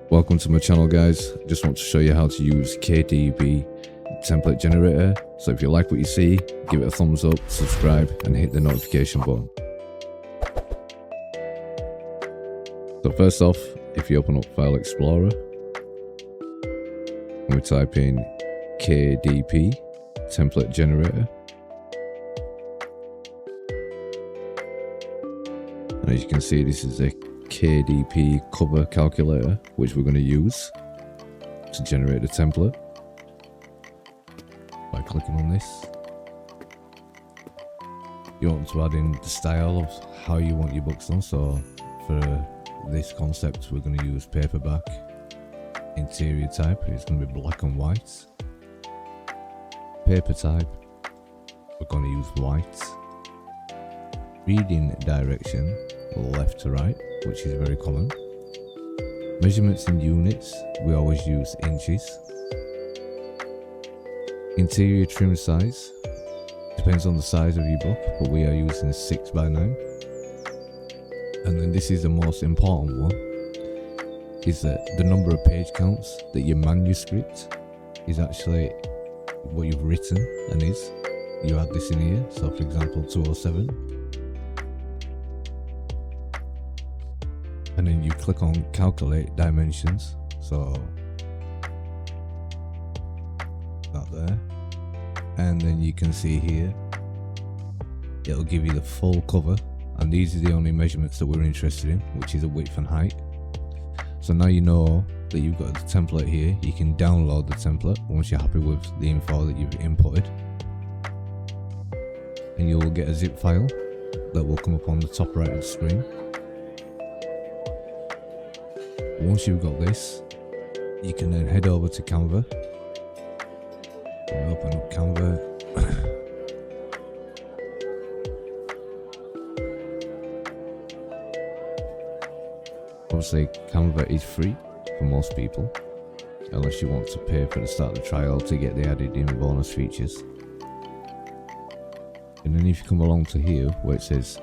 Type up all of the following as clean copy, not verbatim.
Welcome to my channel, guys. Just want to show you how to use KDP template generator. So if you like what you see, give it a thumbs up, subscribe and hit the notification button. So first off, if you open up File Explorer and we type in KDP template generator, and as you can see, this is a KDP cover calculator which we're going to use to generate the template by clicking on this. You want to add in the style of how you want your books done. So for this concept we're going to use paperback. Interior type is going to be black and white. Paper type we're going to use white. Reading direction left to right, which is very common. Measurements in units, we always use inches. Interior trim size depends on the size of your book, but we are using 6x9. And then this is the most important one, is that the number of page counts that your manuscript is actually what you've written and is. You add this in here, so for example 207. And then you click on calculate dimensions, so that there, and then you can see here it'll give you the full cover, and these are the only measurements that we're interested in, which is a width and height. So now you know that you've got the template here. You can download the template once you're happy with the info that you've inputted, and you will get a zip file that will come up on the top right of the screen. Once you've got this, you can then head over to Canva. We'll open up Canva. Obviously, Canva is free for most people, unless you want to pay for the start of the trial to get the added in bonus features. And then if you come along to here where it says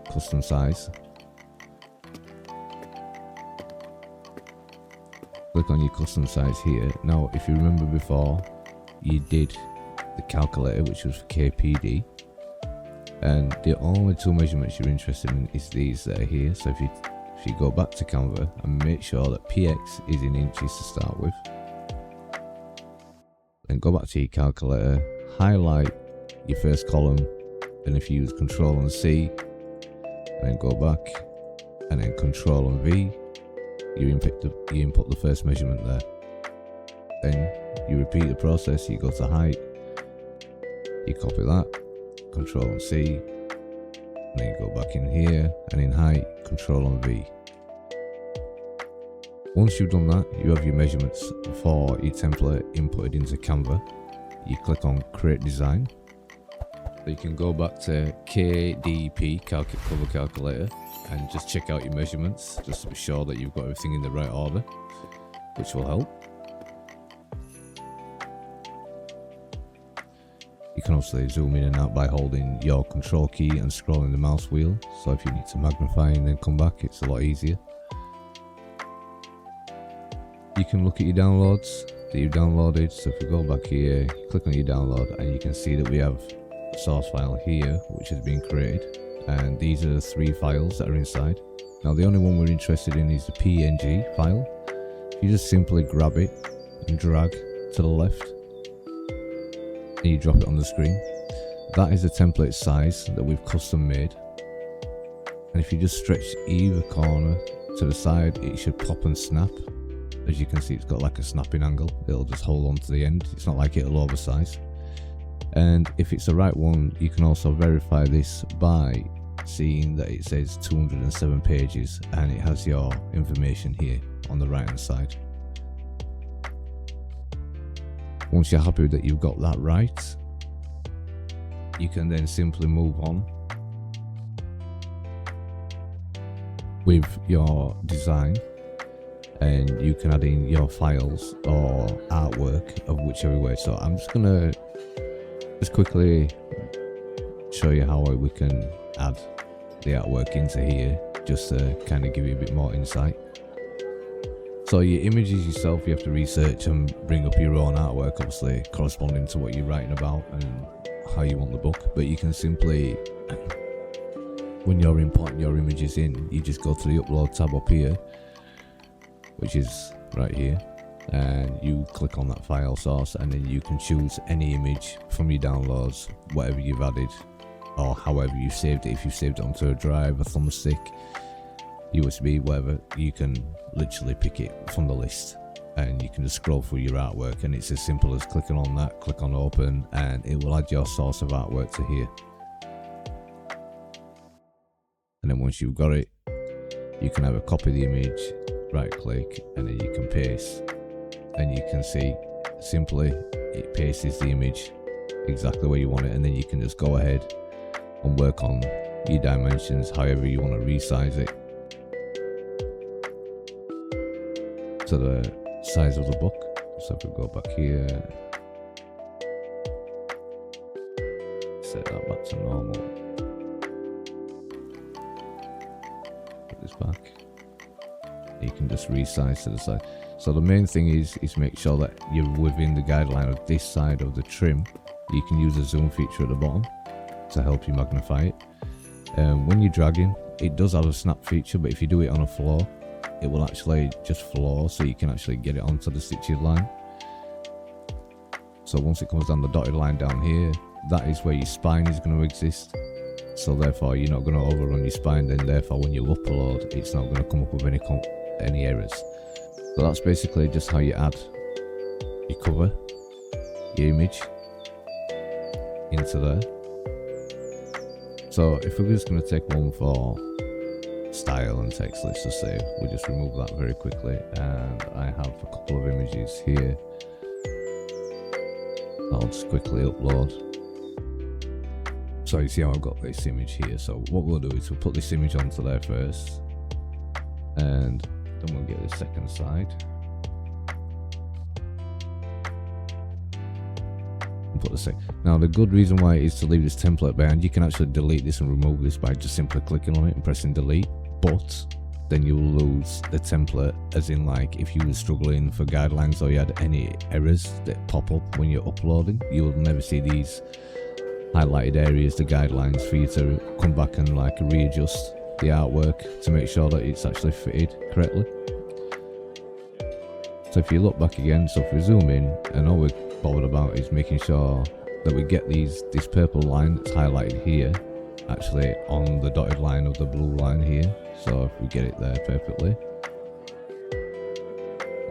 custom size, click on your custom size here. Now if you remember before, you did the calculator which was for KPD, and the only two measurements you're interested in is these that are here. So if you go back to Canva and make sure that PX is in inches to start with, then go back to your calculator, highlight your first column, and if you use Control and C, and then go back and then Control and V, you input the first measurement there. Then you repeat the process. You go to height, you copy that, Control and C, and then you go back in here, and in height, Control and V. Once you've done that, you have your measurements for your template inputted into Canva. You click on Create Design. So you can go back to KDP cover calculator and just check out your measurements, just to be sure that you've got everything in the right order, which will help. You can also zoom in and out by holding your control key and scrolling the mouse wheel, so if you need to magnify and then come back, it's a lot easier. You can look at your downloads that you've downloaded. So if you go back here, click on your download, and you can see that we have a source file here which has been created, and these are the 3 files that are inside. Now the only one we're interested in is the PNG file. You just simply grab it and drag to the left, and you drop it on the screen. That is the template size that we've custom made, and if you just stretch either corner to the side, it should pop and snap. As you can see, it's got like a snapping angle. It'll just hold on to the end. It's not like it'll oversize. And if it's the right one, you can also verify this by seeing that it says 207 pages and it has your information here on the right hand side. Once you're happy that you've got that right, you can then simply move on with your design, and you can add in your files or artwork of whichever way. So I'm just gonna quickly show you how we can add the artwork into here, just to kind of give you a bit more insight. So your images yourself, you have to research and bring up your own artwork, obviously corresponding to what you're writing about and how you want the book. But you can simply, when you're importing your images in, you just go to the upload tab up here, which is right here, and you click on that file source, and then you can choose any image from your downloads, whatever you've added or however you saved it. If you saved it onto a drive, a thumbstick, USB, whatever, you can literally pick it from the list and you can just scroll through your artwork, and it's as simple as clicking on that, click on open, and it will add your source of artwork to here. And then once you've got it, you can have a copy of the image, right click, and then you can paste, and you can see simply it pastes the image exactly where you want it, and then you can just go ahead and work on your dimensions however you want to resize it to the size of the book. So if we go back here, set that back to normal, put this back, you can just resize to the side. So the main thing is make sure that you're within the guideline of this side of the trim. You can use the zoom feature at the bottom to help you magnify it. When you're dragging, it does have a snap feature, but if you do it on a floor, it will actually just flow, so you can actually get it onto the stitched line. So once it comes down the dotted line down here, that is where your spine is going to exist. So therefore you're not going to overrun your spine, then therefore when you upload, it's not going to come up with any errors. So that's basically just how you add your cover, your image into there. So if we're just going to take one for style and text, let's just say we'll just remove that very quickly, and I have a couple of images here I'll just quickly upload. So you see how I've got this image here. So what we'll do is we'll put this image onto there first, and then we'll get the second side and put the second. Now the good reason why is to leave this template behind. You can actually delete this and remove this by just simply clicking on it and pressing delete, but then you'll lose the template, as in like if you were struggling for guidelines or you had any errors that pop up when you're uploading, you will never see these highlighted areas, the guidelines, for you to come back and like readjust the artwork to make sure that it's actually fitted correctly. So if you look back again, so if we zoom in, and all we're bothered about is making sure that we get this purple line that's highlighted here actually on the dotted line of the blue line here. So if we get it there perfectly,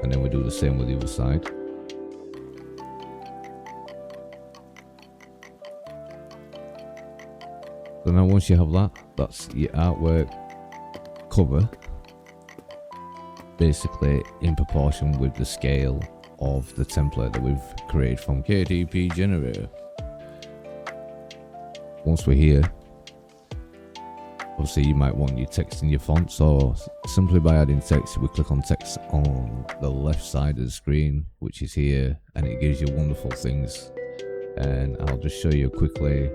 and then we do the same with the other side. So now once you have that, that's your artwork cover, basically in proportion with the scale of the template that we've created from KDP generator. Once we're here, obviously you might want your text in your font, so simply by adding text, we click on text on the left side of the screen, which is here, and it gives you wonderful things. And I'll just show you quickly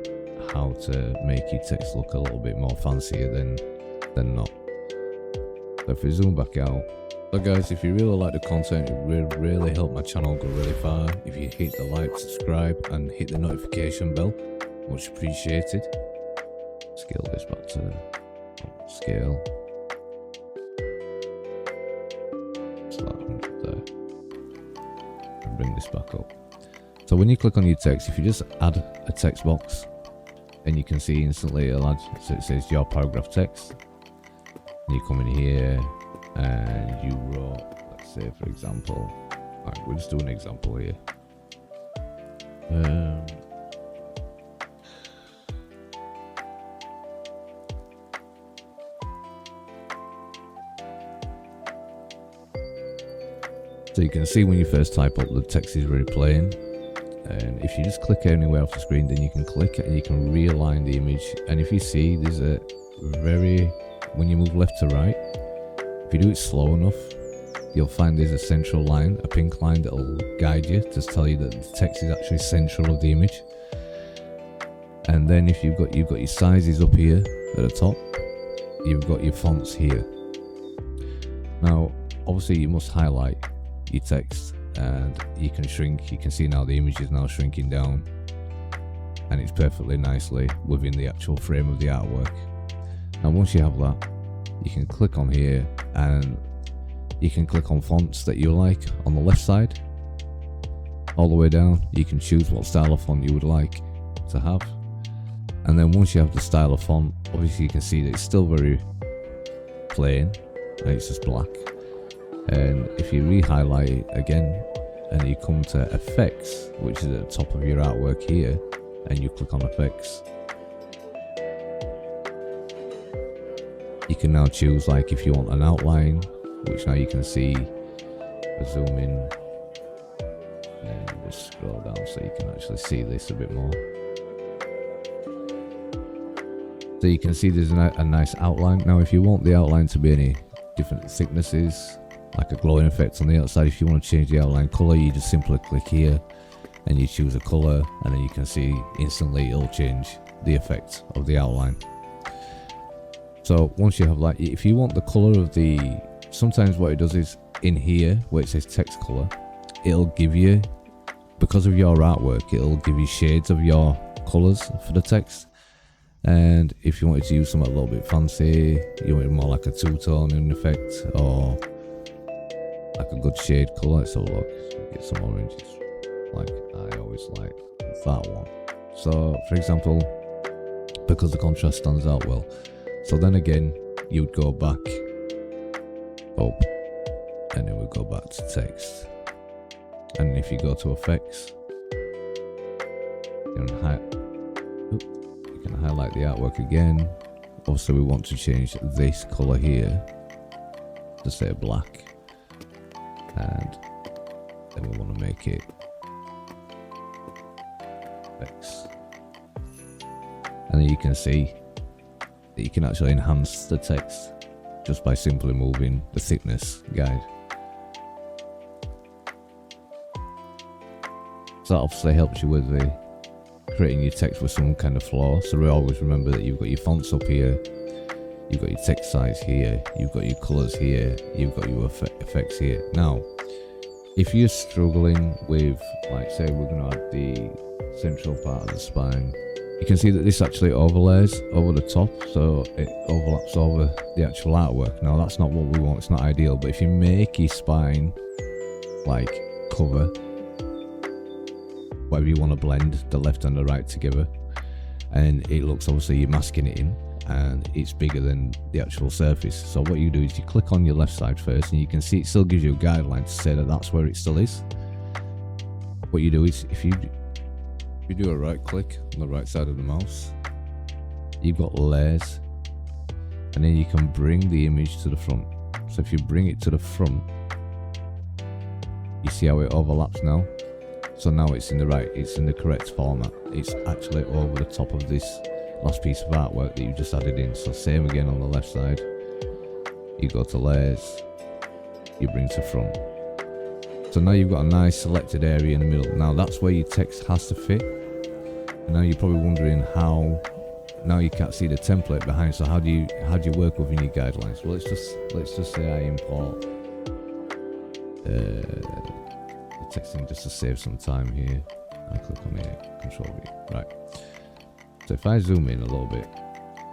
how to make your text look a little bit more fancier than not. So if we zoom back out, so guys, if you really like the content, it will really help my channel go really far if you hit the like, subscribe, and hit the notification bell. Much appreciated. Scale this back to scale. Start 100 there. And bring this back up. So when you click on your text, if you just add a text box, and you can see instantly it'll add, so it says your paragraph text. And you come in here and you wrote, let's say for example, right, we'll just do an example here. So you can see when you first type up, the text is really plain. And if you just click anywhere off the screen, then you can click and you can realign the image. And if you see, there's a when you move left to right, if you do it slow enough, you'll find there's a central line, a pink line that will guide you to tell you that the text is actually central of the image. And then if you've got your sizes up here at the top, you've got your fonts here. Now, obviously you must highlight your text, and you can shrink. You can see now the image is now shrinking down, and it's perfectly nicely within the actual frame of the artwork. Now once you have that, you can click on here and you can click on fonts that you like on the left side. All the way down, you can choose what style of font you would like to have. And then once you have the style of font, obviously you can see that it's still very plain and it's just black. And if you re-highlight it again and you come to effects, which is at the top of your artwork here, and you click on effects, you can now choose, like, if you want an outline, which now you can see. Zoom in and just scroll down so you can actually see this a bit more. So you can see there's a nice outline. Now if you want the outline to be any different thicknesses, like a glowing effect on the outside, if you want to change the outline color, you just simply click here and you choose a color, and then you can see instantly it'll change the effect of the outline. So once you have that, if you want the color of the, sometimes what it does is in here where it says text color, it'll give you, because of your artwork, it'll give you shades of your colors for the text. And if you wanted to use something a little bit fancy, you want more like a two-tone in effect, or like a good shade color. Let's have a look. Get some oranges. Like I always like that one. So for example, because the contrast stands out well. So then again, you'd go back up, and then we go back to text. And if you go to effects, you can highlight the artwork again. Also, we want to change this color here to say black, and then we want to make it effects. And then you can see that you can actually enhance the text just by simply moving the thickness guide. So that obviously helps you with the creating your text with some kind of flow. So we always remember that you've got your fonts up here, you've got your text size here, you've got your colors here, you've got your effects here. Now, if you're struggling with, like, say we're going to add the central part of the spine, you can see that this actually overlays over the top, so it overlaps over the actual artwork. Now that's not what we want, it's not ideal, but if you make your spine like cover, whatever you want to blend the left and the right together, and it looks, obviously you're masking it in and it's bigger than the actual surface. So what you do is you click on your left side first, and you can see it still gives you a guideline to say that that's where it still is. What you do is if you do a right click on the right side of the mouse, you've got layers, and then you can bring the image to the front. So if you bring it to the front, you see how it overlaps now. So now it's in the correct format. It's actually over the top of this last piece of artwork that you just added in. So same again on the left side, you go to layers, you bring to front. So now you've got a nice selected area in the middle. Now that's where your text has to fit. And now you're probably wondering how, now you can't see the template behind, so how do you work within your guidelines? Well, let's just say I import the text in just to save some time here. I click on here, Control V. Right. So if I zoom in a little bit,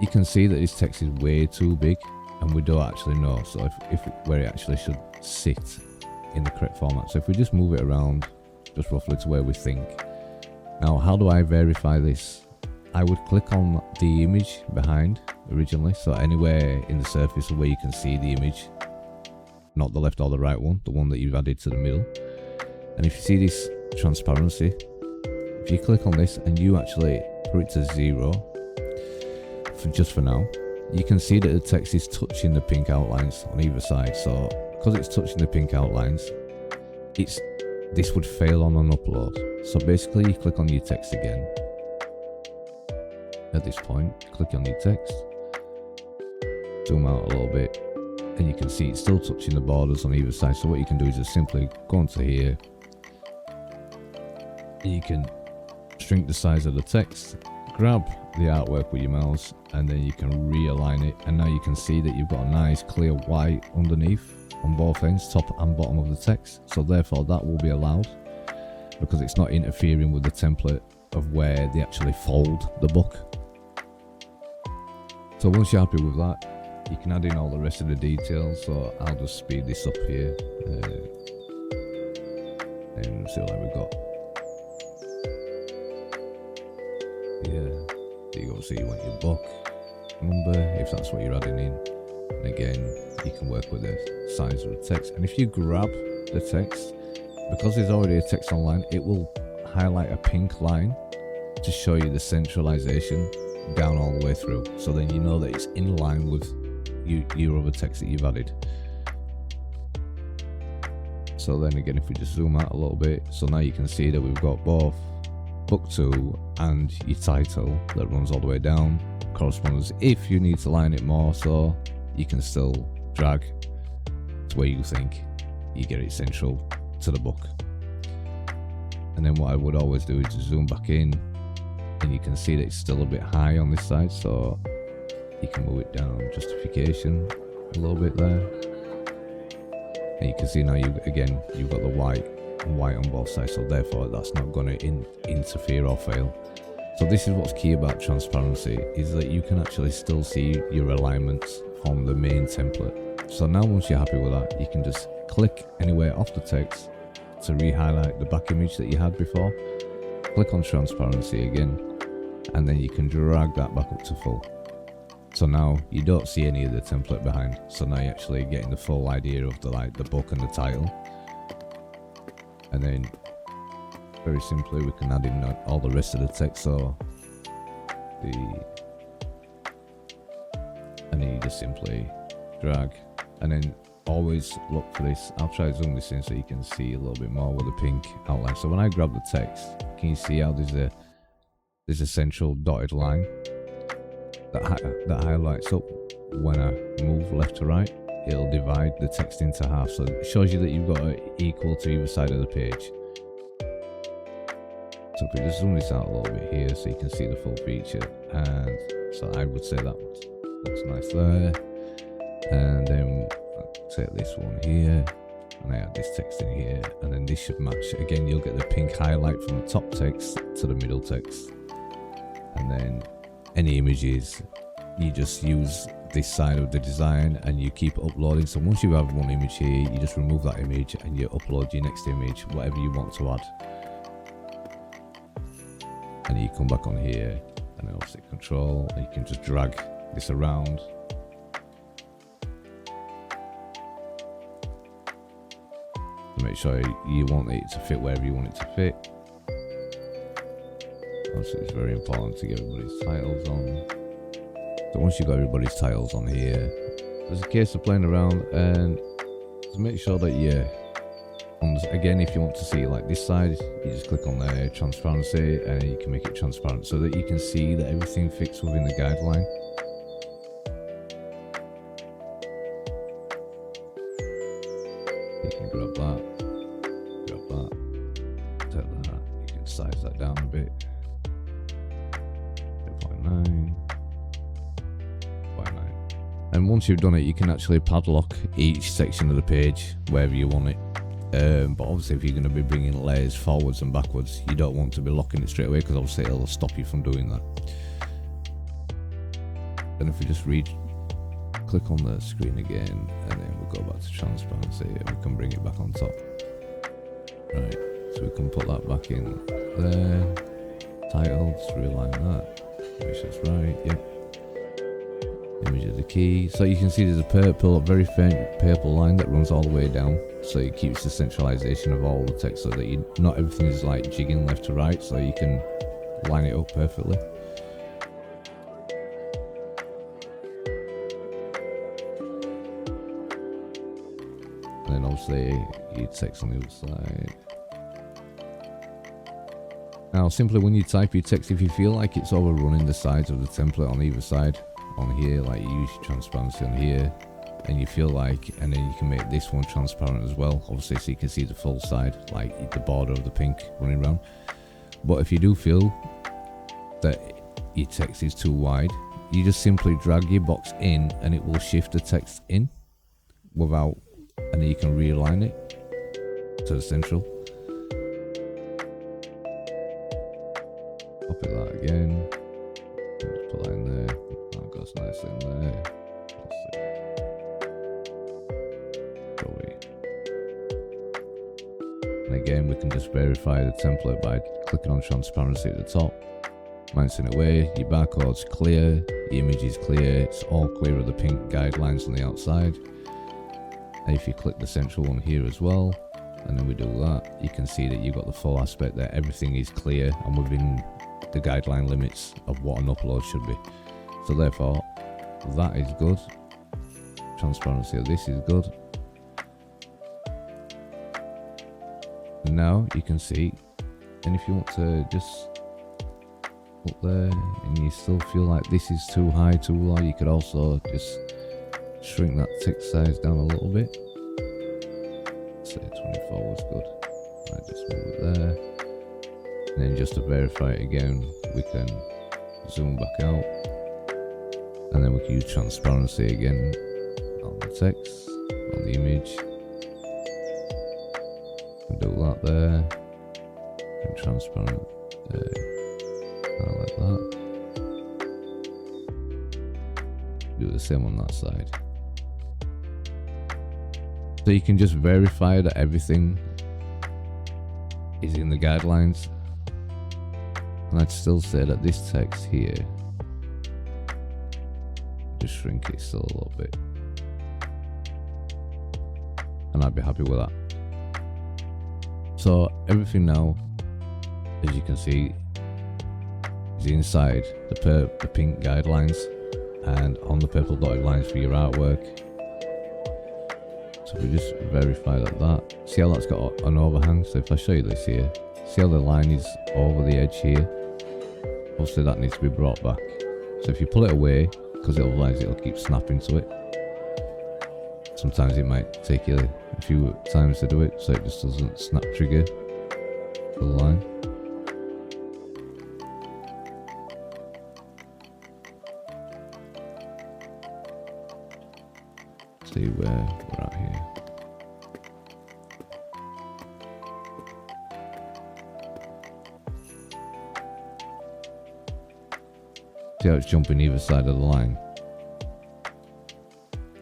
you can see that this text is way too big, and we don't actually know. So if where it actually should sit in the correct format. So if we just move it around, just roughly to where we think. Now, how do I verify this? I would click on the image behind originally, so anywhere in the surface where you can see the image, not the left or the right one, the one that you've added to the middle. And if you see this transparency, if you click on this and you actually put it to 0 just for now, you can see that the text is touching the pink outlines on either side. So because it's touching the pink outlines, this would fail on an upload. So basically you click on your text again. At this point, click on your text, zoom out a little bit, and you can see it's still touching the borders on either side. So what you can do is just simply go onto here, you can shrink the size of the text, grab the artwork with your mouse, and then you can realign it, and now you can see that you've got a nice clear white underneath. on both ends, top and bottom of the text, so therefore that will be allowed because it's not interfering with the template of where they actually fold the book. So once you're happy with that, you can add in all the rest of the details. So I'll just speed this up here and see what we've got. Yeah, so you obviously want your book number if that's what you're adding in, and again you can work with the size of the text. And if you grab the text, because there's already a text online, it will highlight a pink line to show you the centralization down all the way through, so then you know that it's in line with your other text that you've added. So then again, if we just zoom out a little bit, so now you can see that we've got both book 2 and your title that runs all the way down, correspondence. If you need to line it more, so you can still drag to where you think you get it central to the book. And then what I would always do is just zoom back in, and you can see that it's still a bit high on this side, so you can move it down, justification a little bit there, and you can see now you've got the white on both sides, so therefore that's not going to interfere or fail. So this is what's key about transparency, is that you can actually still see your alignments from the main template. So now once you're happy with that, you can just click anywhere off the text to re-highlight the back image that you had before, click on transparency again, and then you can drag that back up to full. So now you don't see any of the template behind, so now you're actually getting the full idea of the book and the title. And then very simply we can add in all the rest of the text, so and then you just simply drag, and then always look for this. I'll try to zoom this in so you can see a little bit more with the pink outline. So when I grab the text, can you see how there's a central dotted line that highlights up? When I move left to right, it'll divide the text into half, so it shows you that you've got it equal to either side of the page. So if we just zoom this out a little bit here so you can see the full feature, and so I would say that looks nice there. And then I'll take this one here and I add this text in here, and then this should match. Again, you'll get the pink highlight from the top text to the middle text. And then any images, you just use this side of the design and you keep uploading. So once you have one image here, you just remove that image and you upload your next image, whatever you want to add. And you come back on here and then obviously control, and you can just drag this around. To make sure you want it to fit wherever you want it to fit. Also, it's very important to get everybody's titles on. So once you've got everybody's titles on here, there's a case of playing around and to make sure that you're on, again, if you want to see like this side, you just click on the transparency and you can make it transparent so that you can see that everything fits within the guideline. You can grab that, take that, you can size that down a bit. 0.9. And once you've done it, you can actually padlock each section of the page wherever you want it. But obviously if you're going to be bringing layers forwards and backwards, you don't want to be locking it straight away, because obviously it'll stop you from doing that. Then if we just click on the screen again, and then we'll go back to transparency and we can bring it back on top. Right, so we can put that back in there. Title, just realign that, make sure it's right, yep. Image of the key, so you can see there's a very faint purple line that runs all the way down, so it keeps the centralization of all the text, so that not everything is like jigging left to right, so you can line it up perfectly. And then obviously your text on the other side. Now simply when you type your text, if you feel like it's overrunning the sides of the template on either side, on here, like you use transparency on here, and you feel like, and then you can make this one transparent as well, obviously, so you can see the full side, like the border of the pink running around. But if you do feel that your text is too wide, you just simply drag your box in and it will shift the text in without and then you can realign it to the central. Copy that again, just put that in there. That goes nicely in there. Let's see. Go away. And again, we can just verify the template by clicking on transparency at the top, mounting it away. Your barcode's clear, the image is clear, it's all clear of the pink guidelines on the outside. And if you click the central one here as well, and then we do that, you can see that you've got the full aspect there. Everything is clear and within the guideline limits of what an upload should be. So therefore, that is good. Transparency of this is good. And now you can see, and if you want to just up there and you still feel like this is too high, too low, you could also just shrink that text size down a little bit. Say 24 was good. I just move it there. And then just to verify it again, we can zoom back out. And then we can use transparency again on the text, on the image. And do that there. And transparent like that. Do the same on that side. So you can just verify that everything is in the guidelines. And I'd still say that this text here, just shrink it still a little bit. And I'd be happy with that. So everything now, as you can see, is inside the pink guidelines and on the purple dotted lines for your artwork. So we just verify that. See how that's got an overhang? So if I show you this here, see how the line is over the edge here? Obviously that needs to be brought back. So if you pull it away, because otherwise it'll keep snapping to it. Sometimes it might take you a few times to do it, so it just doesn't snap trigger the line. See where we're at here. See how it's jumping either side of the line.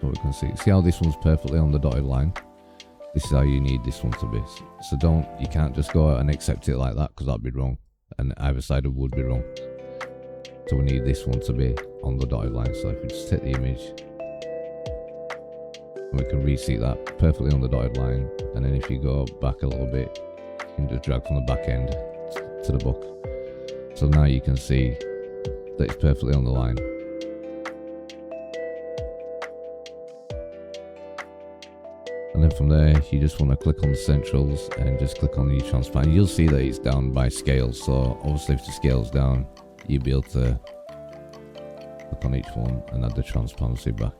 So we can see. See how this one's perfectly on the dotted line. This is how you need this one to be. So you can't just go out and accept it like that, because that'd be wrong, and either side would be wrong. So we need this one to be on the dotted line. So if we just take the image, and we can reseat that perfectly on the dotted line, and then if you go back a little bit, you can just drag from the back end to the book. So now you can see that it's perfectly on the line. And then from there, you just want to click on the centrals and just click on the transparent. You'll see that it's down by scale. So obviously if the scale's down, you'll be able to click on each one and add the transparency back.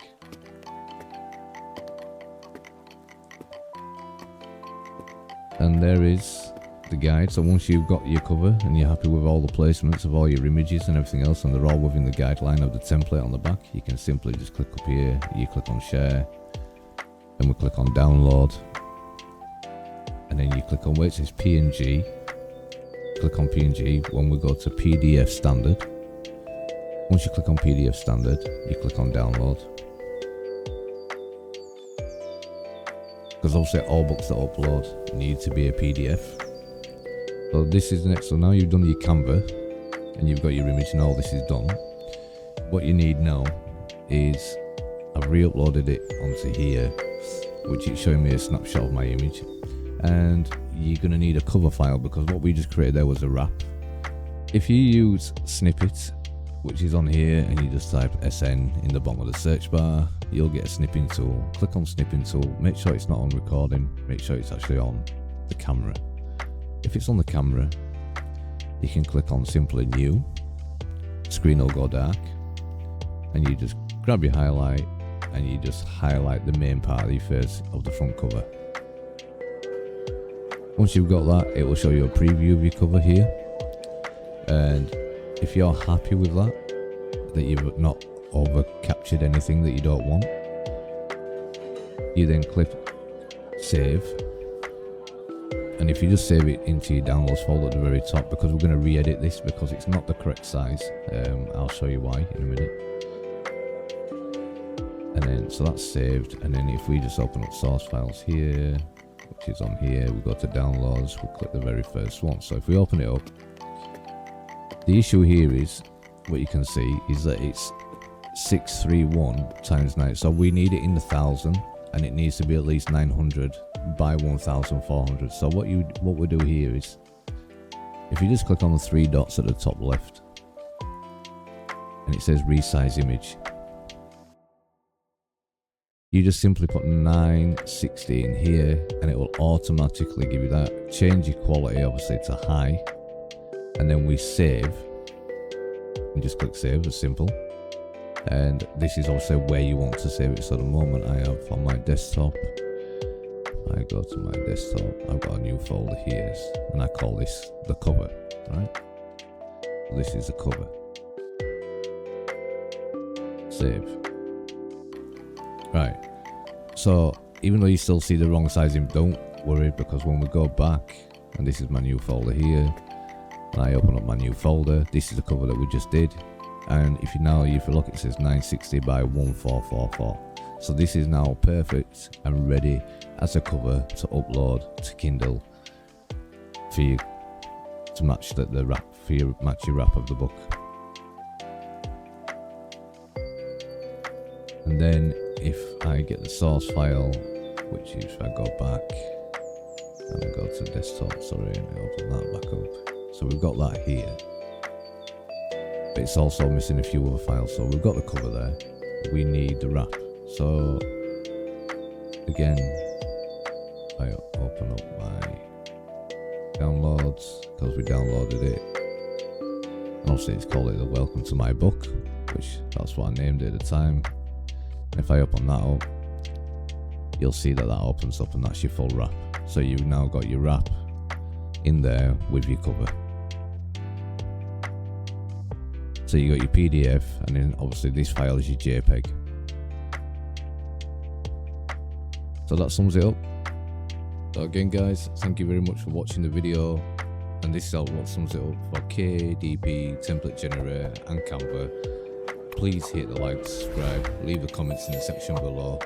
And there is the guide. So once you've got your cover and you're happy with all the placements of all your images and everything else, and they're all within the guideline of the template on the back, you can simply just click up here, you click on share, then we click on download, and then you click on where it says PNG, click on PNG. When we go to PDF standard, once you click on PDF standard, you click on download, because obviously all books that upload need to be a PDF. So this is next. So now you've done your Canva and you've got your image and all this is done. What you need now is, I've re-uploaded it onto here, which is showing me a snapshot of my image, and you're going to need a cover file, because what we just created there was a wrap. If you use snippets, which is on here, and you just type SN in the bottom of the search bar, you'll get a snipping tool. Click on snipping tool, make sure it's not on recording, make sure it's actually on the camera. If it's on the camera, you can click on simply new, screen will go dark, and you just grab your highlight and you just highlight the main part of the face of the front cover. Once you've got that, it will show you a preview of your cover here, and if you're happy with that you've not over captured anything that you don't want, you then click save. And if you just save it into your downloads folder at the very top, because we're going to re-edit this because it's not the correct size. I'll show you why in a minute. And then, so that's saved. And then if we just open up source files here, which is on here, we go to downloads, we click the very first one. So if we open it up, the issue here is, what you can see is that it's 631 times 9. So we need it in the 1000, and it needs to be at least 900 by 1400. So what we do here is, if you just click on the 3 dots at the top left, and it says resize image, you just simply put 960 in here, and it will automatically give you that. Change your quality obviously to high, and then we save, and just click save. It's simple. And this is also where you want to save it. So at the moment I have on my desktop, I go to my desktop, I've got a new folder here, and I call this the cover, right? This is the cover. Save. Right, so even though you still see the wrong sizing, don't worry, because when we go back, and this is my new folder here, and I open up my new folder, this is the cover that we just did. And if you look, it says 960 by 1444. So this is now perfect and ready as a cover to upload to Kindle for you to match the wrap, match your wrap of the book. And then if I get the source file, which is, if I go back and I go to desktop, sorry, and I open that back up. So we've got that here. But it's also missing a few other files. So we've got the cover there. We need the wrap. So again, I open up my downloads because we downloaded it. And obviously it's called it the welcome to my book, which that's what I named it at the time. And if I open that up, you'll see that opens up, and that's your full wrap. So you've now got your wrap in there with your cover. So you got your PDF, and then obviously this file is your JPEG. So that sums it up. So again guys, thank you very much for watching the video, and this is what sums it up for KDP, template generator and Canva. Please hit the like, subscribe, leave the comments in the section below.